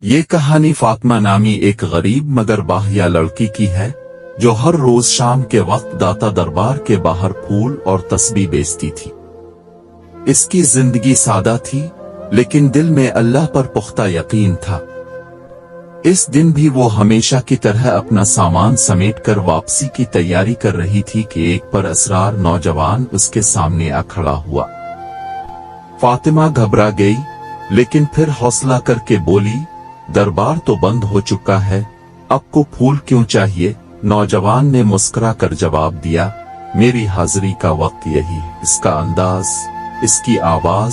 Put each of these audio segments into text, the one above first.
ये कहानी फातिमा नामी एक गरीब मगर बाहिया लड़की की है जो हर रोज शाम के वक्त दाता दरबार के बाहर फूल और तस्बीह बेचती थी। इसकी जिंदगी सादा थी लेकिन दिल में अल्लाह पर पुख्ता यकीन था। इस दिन भी वो हमेशा की तरह अपना सामान समेटकर वापसी की तैयारी कर रही थी कि एक पर असरार नौजवान उसके सामने आ खड़ा हुआ। फातिमा घबरा गई लेकिन फिर हौसला करके बोली, दरबार तो बंद हो चुका है, आपको फूल क्यों चाहिए? नौजवान ने मुस्कुरा कर जवाब दिया, मेरी हाजिरी का वक्त यही है। इसका अंदाज, इसकी आवाज,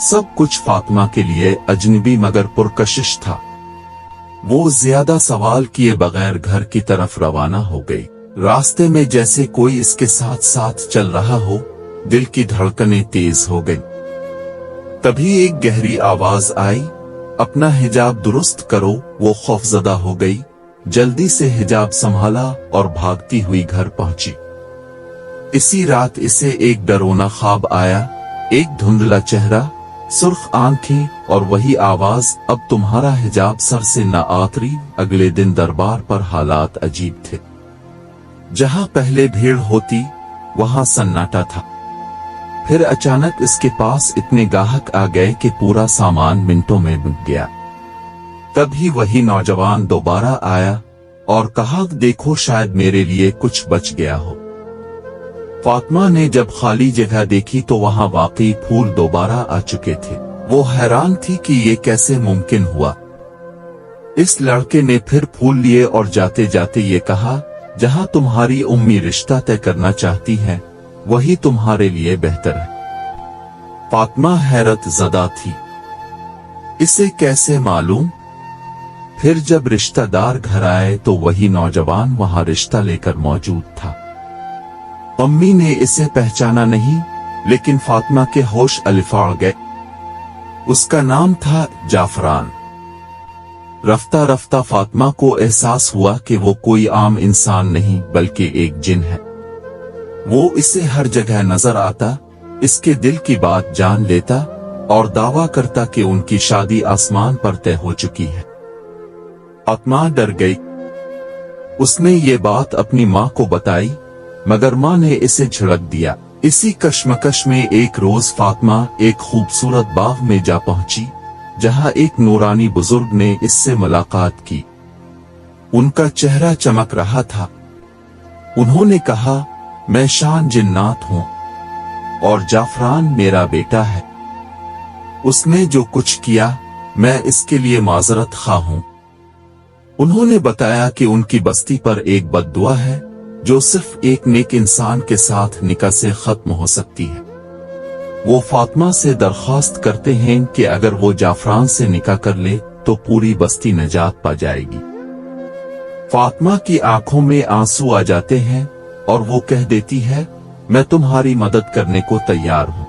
सब कुछ फातिमा के लिए अजनबी मगर पुरकशिश था। वो ज्यादा सवाल किए बगैर घर की तरफ रवाना हो गई। रास्ते में जैसे कोई इसके साथ साथ चल रहा हो, दिल की धड़कनें तेज हो गई। तभी एक गहरी आवाज आई, अपना हिजाब दुरुस्त करो। वो खौफजदा हो गई, जल्दी से हिजाब संभाला और भागती हुई घर पहुंची। इसी रात इसे एक डरावना ख्वाब आया, एक धुंधला चेहरा, सुर्ख आंखें और वही आवाज, अब तुम्हारा हिजाब सर से न आतरी। अगले दिन दरबार पर हालात अजीब थे। जहां पहले भीड़ होती वहां सन्नाटा था। फिर अचानक इसके पास इतने गाहक आ गए कि पूरा सामान मिनटों में बिक गया। तभी वही नौजवान दोबारा आया और कहा, देखो शायद मेरे लिए कुछ बच गया हो। फातिमा ने जब खाली जगह देखी तो वहां वाकई फूल दोबारा आ चुके थे। वो हैरान थी कि ये कैसे मुमकिन हुआ। इस लड़के ने फिर फूल लिए और जाते जाते ये कहा, जहां तुम्हारी उम्मी रिश्ता तय करना चाहती है वही तुम्हारे लिए बेहतर है। फातिमा हैरत ज़दा थी, इसे कैसे मालूम? फिर जब रिश्तेदार घर आए तो वही नौजवान वहां रिश्ता लेकर मौजूद था। अम्मी ने इसे पहचाना नहीं लेकिन फातिमा के होश अलिफाड़ गए। उसका नाम था जाफरान। रफ्ता रफ्ता फातिमा को एहसास हुआ कि वो कोई आम इंसान नहीं बल्कि एक जिन है। वो इसे हर जगह नजर आता, इसके दिल की बात जान लेता और दावा करता कि उनकी शादी आसमान पर तय हो चुकी है। फातिमा डर गई। उसने ये बात अपनी माँ को बताई मगर माँ ने इसे झिड़क दिया। इसी कश्मकश में एक रोज फातिमा एक खूबसूरत बाग में जा पहुंची जहां एक नूरानी बुजुर्ग ने इससे मुलाकात की। उनका चेहरा चमक रहा था। उन्होंने कहा, मैं शान जिन्नात हूं और जाफरान मेरा बेटा है। उसने जो कुछ किया मैं इसके लिए माजरत खा हूं। उन्होंने बताया कि उनकी बस्ती पर एक बद्दुआ है जो सिर्फ एक नेक इंसान के साथ निकाह से खत्म हो सकती है। वो फातिमा से दरख्वास्त करते हैं कि अगर वो जाफरान से निकाह कर ले तो पूरी बस्ती निजात पा जाएगी। फातिमा की आंखों में आंसू आ जाते हैं और वो कह देती है, मैं तुम्हारी मदद करने को तैयार हूं।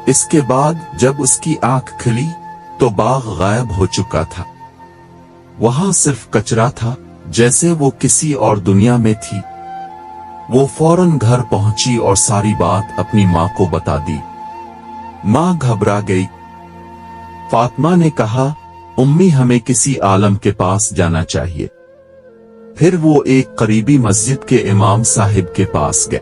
इसके बाद जब उसकी आंख खुली तो बाग गायब हो चुका था। वहां सिर्फ कचरा था, जैसे वो किसी और दुनिया में थी। वो फौरन घर पहुंची और सारी बात अपनी माँ को बता दी। माँ घबरा गई। फातिमा ने कहा, उम्मी हमें किसी आलम के पास जाना चाहिए। फिर वो एक करीबी मस्जिद के इमाम साहिब के पास गए।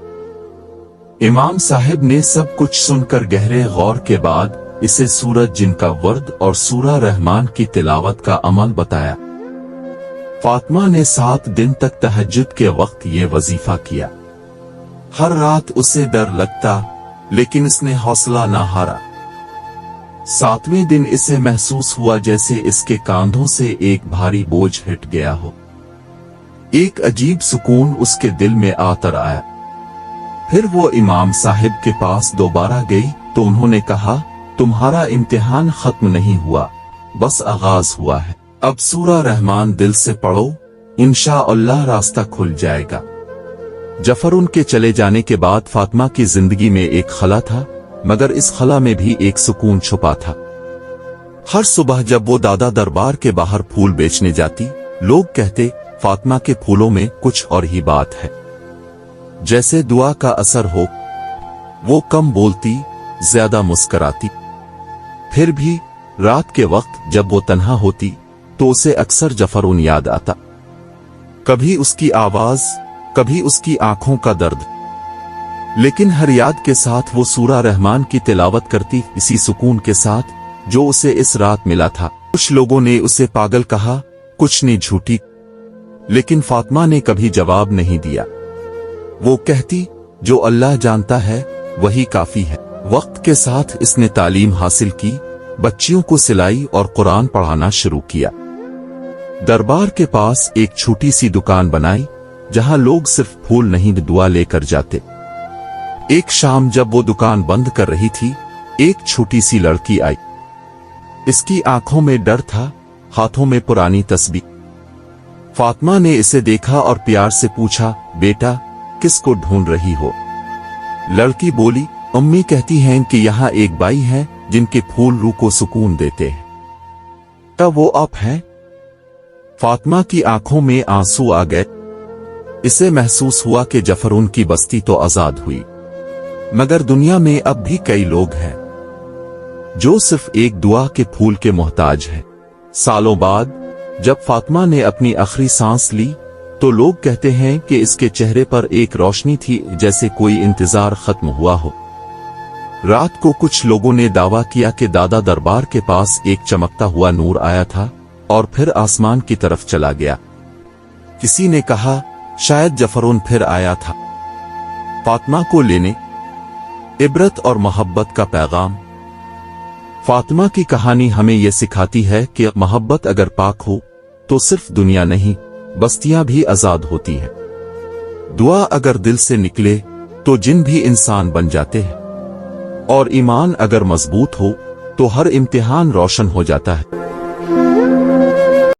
इमाम साहिब ने सब कुछ सुनकर गहरे गौर के बाद इसे सूरज जिन का वर्द और सूरा रहमान की तिलावत का अमल बताया। फातिमा ने 7 दिन तक तहज्जुद के वक्त ये वजीफा किया। हर रात उसे डर लगता लेकिन इसने हौसला न हारा। 7वें दिन इसे महसूस हुआ जैसे इसके कांधों से एक भारी बोझ हट गया हो। एक अजीब सुकून उसके दिल में आतर आया। फिर वो इमाम साहिब के पास दोबारा गई तो उन्होंने कहा, तुम्हारा इम्तिहान खत्म नहीं हुआ, बस आगाज हुआ है। अब सूरा रहमान दिल से पढ़ो, इंशाअल्लाह रास्ता खुल जाएगा। जफर उनके चले जाने के बाद फातिमा की जिंदगी में एक खला था मगर इस खला में भी एक सुकून छुपा था। हर सुबह जब वो दादा दरबार के बाहर फूल बेचने जाती, लोग कहते, फातिमा के फूलों में कुछ और ही बात है, जैसे दुआ का असर हो। वो कम बोलती, ज्यादा मुस्कराती। फिर भी रात के वक्त जब वो तन्हा होती تو उसे अक्सर जफरुन याद आता। कभी उसकी आवाज, कभी उसकी आंखों का दर्द। लेकिन हर याद के साथ वो सूरा रहमान की तिलावत करती, इसी सुकून के साथ जो उसे इस रात मिला था। कुछ लोगों ने उसे पागल कहा, कुछ ने झूठी, लेकिन फातिमा ने कभी जवाब नहीं दिया। वो कहती, जो अल्लाह जानता है वही काफी है। वक्त के साथ इसने तालीम हासिल की, बच्चियों को सिलाई और कुरान पढ़ाना शुरू किया। दरबार के पास एक छोटी सी दुकान बनाई, जहां लोग सिर्फ फूल नहीं दुआ लेकर जाते। एक शाम जब वो दुकान बंद कर रही थी, एक छोटी सी लड़की आई। इसकी आंखों में डर था, हाथों में पुरानी तस्बीह। फातिमा ने इसे देखा और प्यार से पूछा, बेटा किसको ढूंढ रही हो? लड़की बोली, अम्मी कहती हैं कि यहाँ एक बाई है जिनके फूल रूह को सुकून देते हैं। क्या वो आप हैं? फातिमा की आंखों में आंसू आ गए। इसे महसूस हुआ कि जफरुन की बस्ती तो आजाद हुई, मगर दुनिया में अब भी कई लोग हैं जो सिर्फ एक दुआ के फूल के मोहताज हैं। सालों बाद जब फातिमा ने अपनी आखिरी सांस ली, तो लोग कहते हैं कि इसके चेहरे पर एक रोशनी थी, जैसे कोई इंतजार खत्म हुआ हो। रात को कुछ लोगों ने दावा किया कि दादा दरबार के पास एक चमकता हुआ नूर आया था और फिर आसमान की तरफ चला गया। किसी ने कहा, शायद जफरुन फिर आया था फातिमा को लेने। इबरत और मोहब्बत का पैगाम। फातिमा की कहानी हमें यह सिखाती है कि मोहब्बत अगर पाक हो तो सिर्फ दुनिया नहीं, बस्तियां भी आजाद होती हैं। दुआ अगर दिल से निकले तो जिन भी इंसान बन जाते हैं, और ईमान अगर मजबूत हो तो हर इम्तिहान रोशन हो जाता है।